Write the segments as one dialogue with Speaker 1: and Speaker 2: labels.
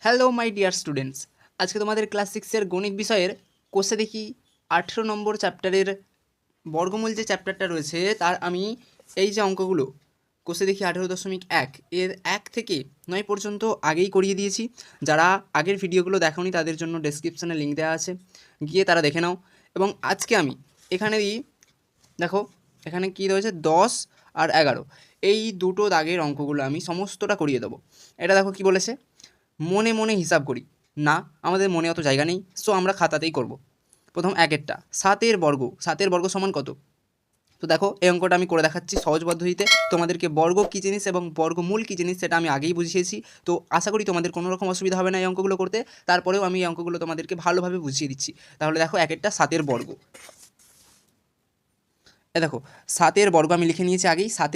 Speaker 1: Hello my dear students, আজকে তোমাদের class সিক্সের গণিত বিষয়ের কোষে দেখি 18 নম্বর চ্যাপ্টারের বর্গমূল যে চ্যাপ্টারটা রয়েছে তার আমি এই যে অঙ্কগুলো কোষে দেখি 18.1 এর 1 থেকে 9 পর্যন্ত আগেই করিয়ে দিয়েছি। যারা আগের ভিডিওগুলো দেখোনি তাদের জন্য ডেসক্রিপশানে লিঙ্ক দেওয়া আছে, গিয়ে তারা দেখে নাও। এবং আজকে আমি এখানেই দেখো, এখানে কী রয়েছে 10 আর 11, এই দুটো দাগের অঙ্কগুলো আমি সমস্তটা করিয়ে দেবো। এটা দেখো কি বলেছে, মনে মনে হিসাব করি না, আমাদের মনে অত জায়গা নেই, সো আমরা খাতাতেই করব। প্রথম একেরটা 7 এর বর্গ সমান কত? তো দেখো এই অঙ্কটা আমি করে দেখাচ্ছি সহজ পদ্ধতিতে। তোমাদেরকে বর্গ কী জিনিস এবং বর্গমূল কী জিনিস সেটা আমি আগেই বুঝিয়েছি, তো আশা করি তোমাদের কোনো রকম অসুবিধা হবে না এই অঙ্কগুলো করতে। তারপরেও আমি এই অঙ্কগুলো তোমাদেরকে ভালোভাবে বুঝিয়ে দিচ্ছি। তাহলে দেখো একেরটা 7 দেখো 7 আমি লিখে নিয়েছি আগেই। 7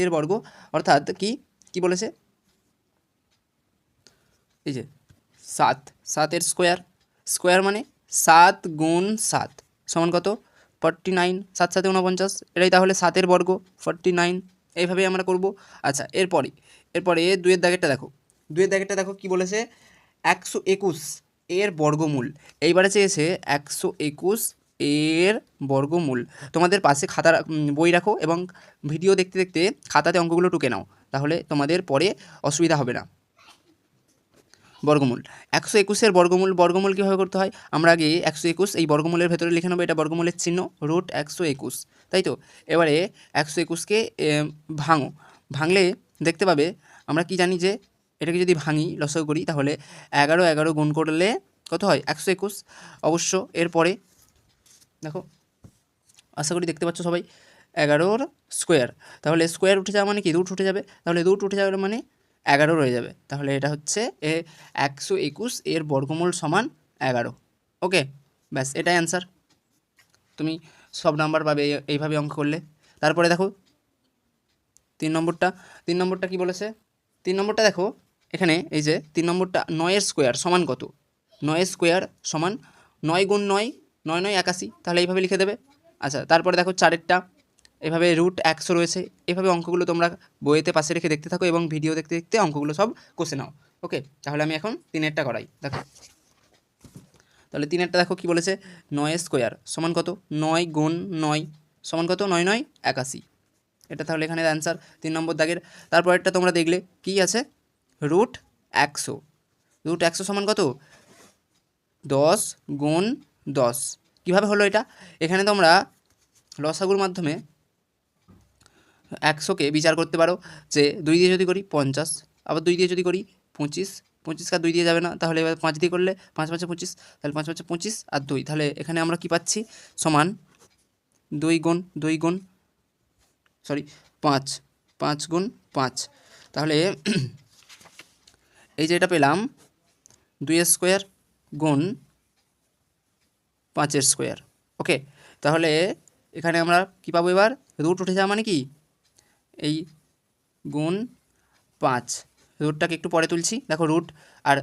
Speaker 1: অর্থাৎ কি বলেছে, এই যে 7 স্কোয়ার মানে 7 × 7 সমান কত? 49। 7 7 49, এটাই তাহলে 7 49। এইভাবেই আমরা করব। আচ্ছা, এরপরে 2-এর দাগেরটা দেখো। 2-এর দাগেরটা দেখো কি বলেছে, 121 এর বর্গমূল। এইবারে চেয়েছে 121 এর বর্গমূল। তোমাদের পাশে বই রাখো এবং ভিডিও দেখতে দেখতে খাতাতে অঙ্কগুলো টুকে নাও, তাহলে তোমাদের পরে অসুবিধা হবে না। বর্গমূল 121-এর বর্গমূল কীভাবে করতে হয়, আমরা আগে 121 এই বর্গমূলের ভেতরে লিখে নেবো, এটা বর্গমূলের চিহ্ন √121, তাই তো। এবারে 121কে ভাঙলে দেখতে পাবে, আমরা কি জানি যে এটাকে যদি ভাঙি লসাগু করি তাহলে 11 গুণ করলে কত হয়? 121 অবশ্য। এরপরে দেখো, আশা করি দেখতে পাচ্ছ সবাই, 11 স্কোয়ার, তাহলে স্কোয়ার উঠে যাওয়া মানে কি রুট উঠে যাবে, তাহলে রুট উঠে যাবে মানে 11 রয়ে যাবে, তাহলে এটা হচ্ছে 121 এর বর্গমূল সমান 11। ওকে, ব্যাস এটাই অ্যান্সার। তুমি সব নাম্বার পাবে এইভাবে অঙ্ক করলে। তারপরে দেখো 3 নম্বরটা কি বলেছে। 3 নম্বরটা দেখো, এখানে এই যে 3 নম্বরটা 9-এর স্কোয়ার সমান কত? 9-এর স্কোয়ার সমান 9 × 9, 9 9 81, তাহলে এইভাবে লিখে দেবে। আচ্ছা, তারপরে দেখো 4-এরটা, এভাবে √100 রয়েছে। এভাবে অঙ্কগুলো তোমরা বইয়েতে পাশে রেখে দেখতে থাকো এবং ভিডিও দেখতে দেখতে অঙ্কগুলো সব কষে নাও। ওকে, তাহলে আমি এখন 3-এরটা করাই। দেখো তাহলে 3-এরটা দেখো কি বলেছে, 9-এর স্কোয়ার সমান কত? 9 × 9 সমান কত? 9 9 81, এটা তাহলে এখানে অ্যান্সার 3 নম্বর দাগের। তারপরেরটা তোমরা দেখলে কি আছে, √100 সমান কত? 10 × 10। কীভাবে হলো এটা? এখানে তোমরা লসাগুর মাধ্যমে 100কে বিচার করতে পারো, যে 2 দিয়ে যদি করি 50, আবার 2 দিয়ে যদি করি 25, 25 আর 2 দিয়ে যাবে না, তাহলে এবার 5 দিয়ে করলে 5 5 25, তাহলে 5 5 25 আর 2, তাহলে এখানে আমরা কি পাচ্ছি, সমান 2 × 5 5 × 5, তাহলে এই যে এটা পেলাম 2-এর স্কোয়ার গুণ 5-এর স্কোয়ার। ওকে, তাহলে এখানে আমরা কি পাবো, এবার রুট উঠে যাওয়া মানে কি, এই গুণ 5, রুটটাকে একটু পরে তুলছি। দেখো রুট আর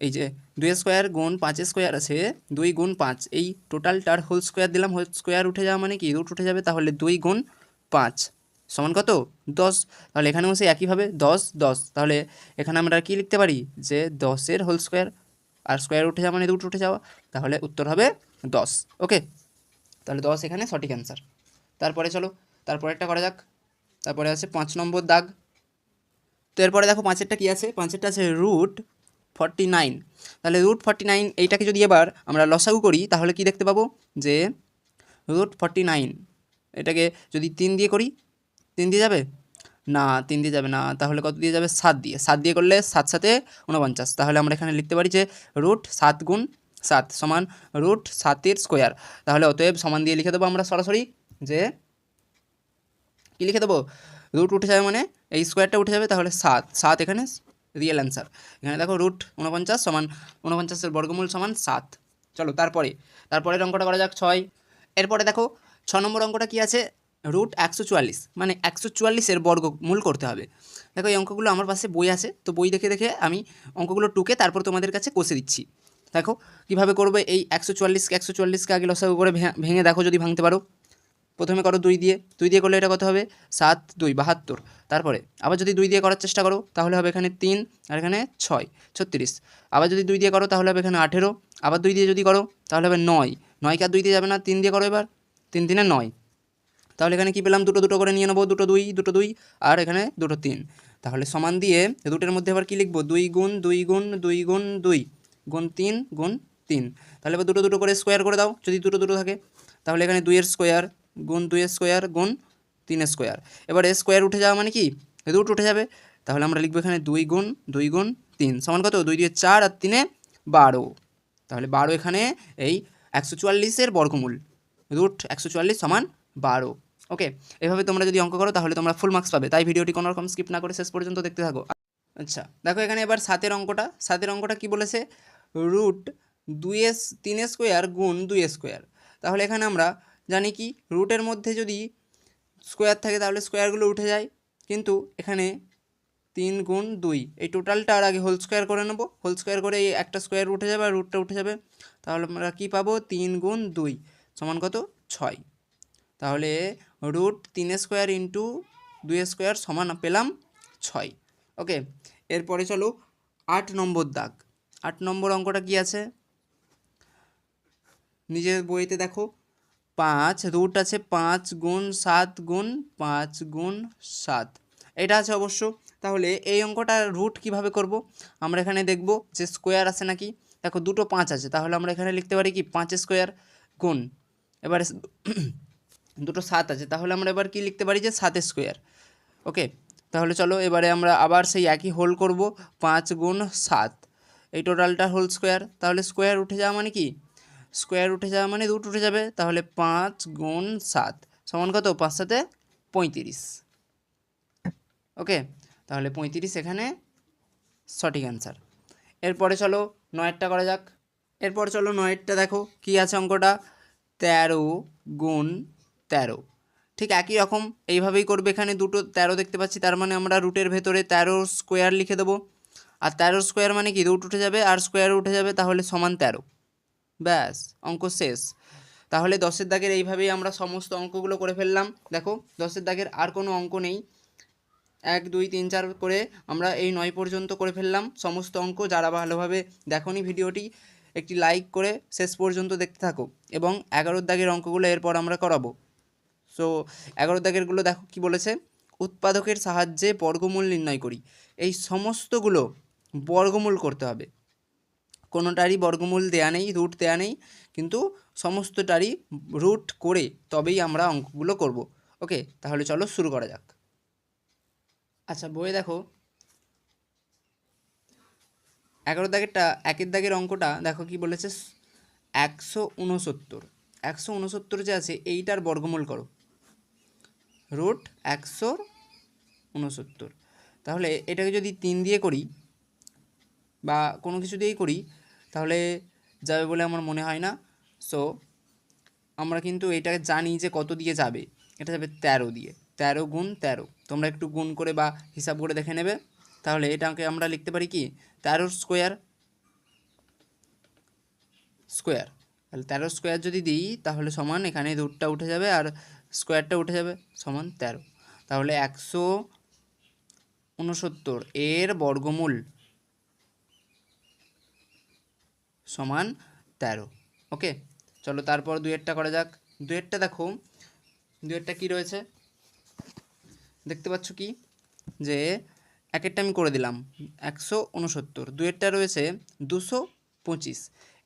Speaker 1: এই যে 2-এর স্কোয়ার গুণ 5-এর স্কোয়ার আছে, 2 × 5, এই টোটালটার হোল স্কোয়ার দিলাম, হোল স্কোয়ার উঠে যাওয়া মানে কি রুট উঠে যাবে, তাহলে 2 × 5 সমান কত? 10। তাহলে এখানেও সে একইভাবে 10 10, তাহলে এখানে আমরা কি লিখতে পারি, যে 10-এর হোল স্কোয়ার, আর স্কোয়ার উঠে যাওয়া মানে রুট উঠে যাওয়া, তাহলে উত্তর হবে 10। ওকে, তাহলে 10 এখানে সঠিক অ্যান্সার। তারপরে চলো তারপরেরটা করা যাক। তারপরে আছে 5 নম্বর দাগ। তো এরপরে দেখো 5-এরটা কী আছে, 5-এরটা আছে √49। তাহলে √49 এইটাকে যদি এবার আমরা লসাগু করি তাহলে কি দেখতে পাবো, যে √49 এটাকে যদি 3 দিয়ে করি, 3 দিয়ে যাবে না, 3 দিয়ে যাবে না, তাহলে কত দিয়ে যাবে, 7 দিয়ে। 7 দিয়ে করলে 7 7 49, তাহলে আমরা এখানে লিখতে পারি যে √7 × 7 সমান √7-এর স্কোয়ার। তাহলে অতএব সমান দিয়ে লিখে দেবো আমরা সরাসরি, যে কী লিখে দেবো, রুট উঠে যাবে মানে এই স্কোয়ারটা উঠে যাবে, তাহলে 7 7 এখানে রিয়েল অ্যান্সার। এখানে দেখো √49 সমান 49-এর বর্গমূল সমান 7। চলো তারপরের অঙ্কটা করা যাক 6। এরপরে দেখো 6 নম্বর অঙ্কটা কী আছে, √144 মানে 144-এর বর্গমূল করতে হবে। দেখো এই অঙ্কগুলো আমার পাশে বই আছে, তো বই দেখে দেখে আমি অঙ্কগুলো টুকে তারপর তোমাদের কাছে কষে দিচ্ছি। দেখো কীভাবে করবে, এই 144কে আগে লসাগু করে ভেঙে দেখো যদি ভাঙতে পারো। প্রথমে করো 2 দিয়ে করলে এটা কত হবে 7 2 72। তারপরে আবার যদি 2 দিয়ে করার চেষ্টা করো তাহলে হবে এখানে 3 আর এখানে 6 36। আবার যদি 2 দিয়ে করো তাহলে হবে এখানে 18। আবার 2 দিয়ে যদি করো তাহলে হবে 9। 9 কে আর 2 দিয়ে যাবে না, 3 দিয়ে করো এবার, 3 3 9। তাহলে এখানে কি পেলাম, দুটো দুটো করে নিয়ে নেবো, দুটো দুই আর এখানে দুটো 3। তাহলে সমান দিয়ে রুটের মধ্যে আবার কী লিখবো, 2 গুণ 2 গুণ 2 গুণ 2 গুণ 3 গুণ 3। তাহলে এবার দুটো দুটো করে স্কোয়ার করে দাও যদি দুটো দুটো থাকে। তাহলে এখানে 2 এর স্কোয়ার গুণ 2 এর স্কোয়ার গুণ 3 এর স্কোয়ার। এবার এর স্কোয়ার উঠে যাওয়া মানে কি রুট উঠে যাবে। তাহলে আমরা লিখবো এখানে 2 গুণ 3 সমান কত, 2 দিয়ে 4 আর 3 12। তাহলে 12 এখানে এই 144-এর বর্গমূল, রুট 144 সমান 12। ওকে, এভাবে তোমরা যদি অঙ্ক করো তাহলে তোমরা ফুল মার্কস পাবে, তাই ভিডিওটি কোনো রকম স্কিপ না করে শেষ পর্যন্ত দেখতে থাকো। আচ্ছা দেখো এখানে এবার 7-এর অঙ্কটা কি বলেছে, রুট 3 স্কোয়ার গুণ 2 স্কোয়ার। তাহলে এখানে আমরা জানি কি রুটের মধ্যে যদি স্কোয়ার থাকে তাহলে স্কোয়ারগুলো উঠে যায়, কিন্তু এখানে 3 গুণ 2 এই টোটালটা আর আগে হোল স্কোয়ার করে নেবো, হোল স্কোয়ার করে এই একটা স্কোয়ার উঠে যাবে আর রুটটা উঠে যাবে। তাহলে আমরা কী পাবো, 3 গুণ 2 সমান কত 6। তাহলে রুট 3 স্কোয়ার ইন্টু 2 স্কোয়ার সমান পেলাম 6। ওকে, এরপরে চলো 8 নম্বর দাগ। 8 নম্বর অঙ্কটা কি আছে নিজের বইতে দেখো, 5 রুট আছে 5 গুণ 7 গুণ 5 গুণ 7, এটা আছে অবশ্য। তাহলে এই অঙ্কটা রুট কিভাবে করব, আমরা এখানে দেখব যে স্কোয়ার আছে নাকি। দেখো দুটো 5 আছে, তাহলে আমরা এখানে লিখতে পারি কি 5 স্কোয়ার গুণ, এবারে দুটো 7 আছে, তাহলে আমরা এবার কি লিখতে পারি যে 7 স্কোয়ার। ওকে, তাহলে চলো এবারে আমরা আবার সেই একই হোল করব, 5 গুণ 7 এই টোটালটা হোল স্কোয়ার। তাহলে স্কোয়ার উঠে যাওয়া মানে কি, স্কোয়ার উঠে যাওয়া মানে রুট উঠে যাবে। তাহলে 5 গুণ 7 সমান কত, 5 7 35। ওকে, তাহলে 35 এখানে সঠিক অ্যান্সার। এরপরে চলো 9-টা করা যাক। এরপর চলো 9-টা দেখো কি আছে অঙ্কটা, 13 গুণ 13। ঠিক একই রকম এইভাবেই করবে। এখানে দুটো 13 দেখতে পাচ্ছি, তার মানে আমরা রুটের ভেতরে 13 স্কোয়ার লিখে দেবো। আর 13 স্কোয়ার মানে কি রুট উঠে যাবে আর স্কোয়ার উঠে যাবে, তাহলে সমান 13। ব্যাস, অঙ্ক শেষ। তাহলে 10-এর দাগের এইভাবেই আমরা সমস্ত অঙ্কগুলো করে ফেললাম। দেখো 10-এর দাগের আর কোনো অঙ্ক নেই, 1 2 3 4 করে আমরা এই 9 পর্যন্ত করে ফেললাম সমস্ত অঙ্ক। যারা ভালোভাবে দেখোনি ভিডিওটি, একটি লাইক করে শেষ পর্যন্ত দেখতে থাকো, এবং 11-র দাগের অঙ্কগুলো এরপর আমরা করাবো। সো 11 দাগেরগুলো দেখো কি বলেছে, উৎপাদকের সাহায্যে বর্গমূল নির্ণয় করি। এই সমস্তগুলো বর্গমূল করতে হবে, কোনোটারই বর্গমূল দেয়া নেই, রুট দেয়া নেই, কিন্তু সমস্তটারই রুট করে তবেই আমরা অঙ্কগুলো করব। ওকে, তাহলে চলো শুরু করা যাক। আচ্ছা বইয়ে দেখো 11 দাগেরটা, 1-এর দাগের অঙ্কটা দেখো কি বলেছে, 169। 169 যে আছে এইটার বর্গমূল করো, রুট 169। তাহলে এটাকে যদি 3 দিয়ে করি বা কোনো কিছু দিয়েই করি তাহলে যাবে বলে আমার মনে হয় না। সো আমরা কিন্তু এটাকে জানি যে কত দিয়ে যাবে, এটা যাবে 13 দিয়ে, 13 গুণ 13। তোমরা একটু গুণ করে বা হিসাব করে দেখে নেবে। তাহলে এটাকে আমরা লিখতে পারি কি 13 স্কোয়ার, তাহলে 13 স্কোয়ার যদি দিই তাহলে সমান এখানে রুটটা উঠে যাবে আর স্কোয়ারটা উঠে যাবে, সমান 13। তাহলে 169 এর বর্গমূল সমান 13। ওকে, চলো তারপর 2-এরটা করা যাক। 2-এরটা দেখো, 2-এরটা কী রয়েছে দেখতে পাচ্ছ কি, যে 1-এরটা আমি করে দিলাম 169, 2-এরটা রয়েছে 225।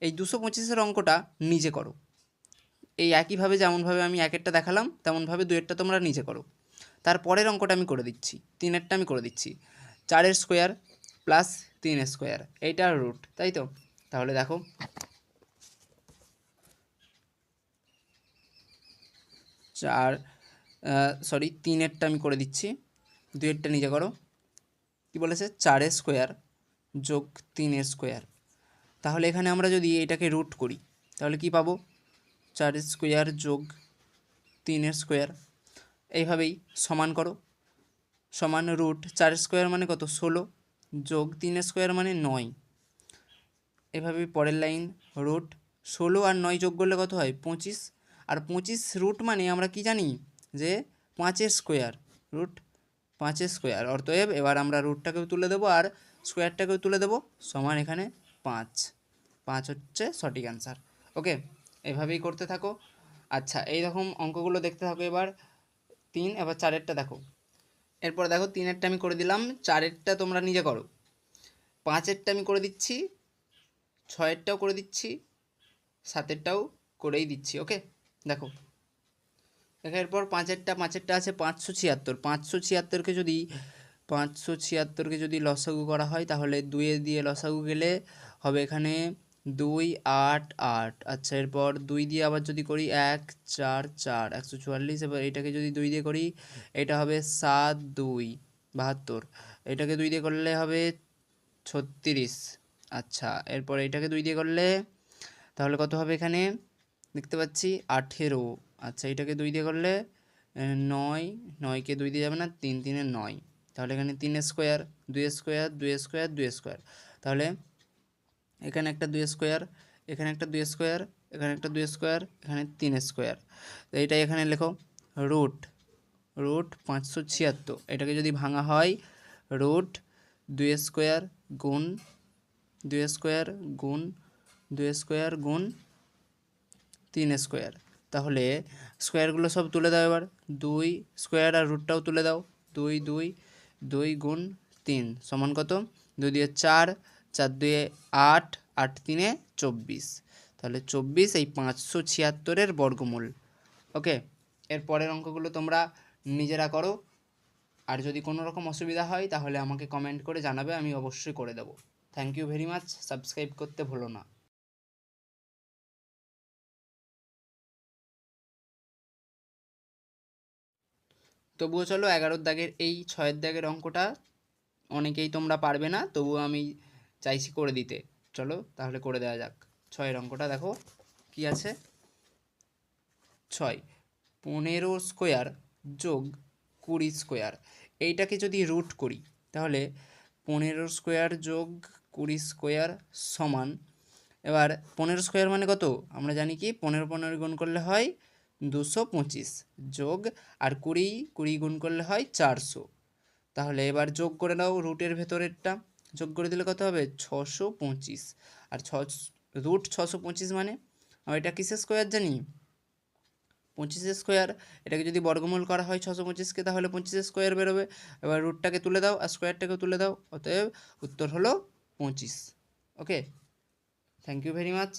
Speaker 1: এই 225-এর অঙ্কটা নিজে করো, এই একইভাবে যেমনভাবে আমি 1-এরটা দেখালাম তেমনভাবে 2-এরটা তোমরা নিজে করো। তারপরের অঙ্কটা আমি করে দিচ্ছি, 3-এরটা আমি করে দিচ্ছি, 4 স্কোয়ার প্লাস 3 স্কোয়ার এইটার রুট, তাই তো। তাহলে দেখো 3-এরটা আমি করে দিচ্ছি, 2-এরটা নিজে করো। কি বলেছে, 4 স্কোয়ার যোগ 3 স্কোয়ার। তাহলে এখানে আমরা যদি এটাকে রুট করি তাহলে কি পাবো, 4 স্কোয়ার যোগ 3 স্কোয়ার। এইভাবেই সমান করো, সমান রুট 4 স্কোয়ার মানে কত 16 যোগ 3 স্কোয়ার মানে 9। এভাবেই পরের লাইন, রুট 16 আর 9 যোগ করলে কত হয় 25, আর 25 রুট মানে আমরা কি জানি যে 5-এর স্কোয়ার, রুট 5-এর স্কোয়ার। অতএব এবার আমরা রুটটাকেও তুলে দেবো আর স্কোয়ারটাকেও তুলে দেবো, সমান এখানে 5। 5 হচ্ছে সঠিক অ্যান্সার। ওকে, এভাবেই করতে থাকো। আচ্ছা, এই রকম অঙ্কগুলো দেখতে থাকো। এবার 3, এবার 4-এরটা দেখো। এরপর দেখো 3-এরটা আমি করে দিলাম, 4-এরটা তোমরা নিজে করো। 5-এরটা আমি করে দিচ্ছি, 6-এরটাও করে দিচ্ছি, 7-এরটাও করেই দিচ্ছি। ওকে, দেখো এরপর 5-এরটা আছে 576। 576কে যদি লসাগু করা হয় তাহলে 2 দিয়ে লসাগু গেলে হবে এখানে 2, 8, 8। আচ্ছা, এরপর 2 দিয়ে আবার যদি করি 1, 4, 4, 144। এবার এটাকে যদি 2 দিয়ে করি এটা হবে 7, 2, 72। এটাকে 2 দিয়ে করলে হবে 36। আচ্ছা, এরপর এটাকে 2 দিয়ে করলে তাহলে কত হবে এখানে দেখতে পাচ্ছি 18। আচ্ছা, এটাকে 2 দিয়ে করলে 9, 9কে 2 দিয়ে যাবে না, 3, 3 9। তাহলে এখানে 3 স্কোয়ার, 2 স্কোয়ার, 2 স্কোয়ার, 2 স্কোয়ার। তাহলে এখানে একটা 2 স্কোয়ার, এখানে একটা 2 স্কোয়ার, এখানে একটা 2 স্কোয়ার, এখানে 3 স্কোয়ার। তো এইটাই এখানে লেখো রুট 576। এটাকে যদি ভাঙা হয় রুট 2 স্কোয়ার গুণ 2 স্কোয়ার গুণ 2 স্কোয়ার গুণ 3 স্কোয়ার। তাহলে স্কোয়ারগুলো সব তুলে দাও। এবার 2 স্কোয়ার আর রুটটাও তুলে দাও। 2, 2, 2 গুণ 3 সমান কত? 2 দিয়ে 4, 4 দিয়ে 8, 8 3 24। তাহলে 24 এই 576-এর বর্গমূল। ওকে, এর পরের অঙ্কগুলো তোমরা নিজেরা করো। আর যদি কোনো রকম অসুবিধা হয় তাহলে আমাকে কমেন্ট করে জানাবে, আমি অবশ্যই করে দেবো। Thank you very much. Subscribe করতে ভুলো না। তবুও চলো 11 দাগের এই 6 দাগের অঙ্কটা অনেকেই তোমরা পারবে না, তবুও আমি চাইছি করে দিতে। চলো তাহলে করে দেওয়া যাক। 6 অঙ্কটা দেখো কি আছে। 6, 15 স্কোয়ার যোগ 20 স্কোয়ার। এইটাকে যদি রুট করি তাহলে 15 স্কোয়ার যোগ 20 স্কোয়ার সমান, এবার 15 স্কোয়ার মানে কত আমরা জানি কি 15 15 গুণ করলে হয় 225, যোগ আর 20 20 গুণ করলে হয় 400। তাহলে এবার যোগ করে নাও, রুটের ভেতরেরটা যোগ করে দিলে কত হবে 625। আর রুট 625 মানে আমরা এটা কিসের স্কোয়ার জানি 25 স্কোয়ার। এটাকে যদি বর্গমূল করা হয় 625কে তাহলে 25 স্কোয়ার বেরোবে। এবার রুটটাকে তুলে দাও আর স্কোয়ারটাকেও তুলে দাও, অতএব উত্তর হলো 25। ওকে, থ্যাংক ইউ ভেরি মাচ।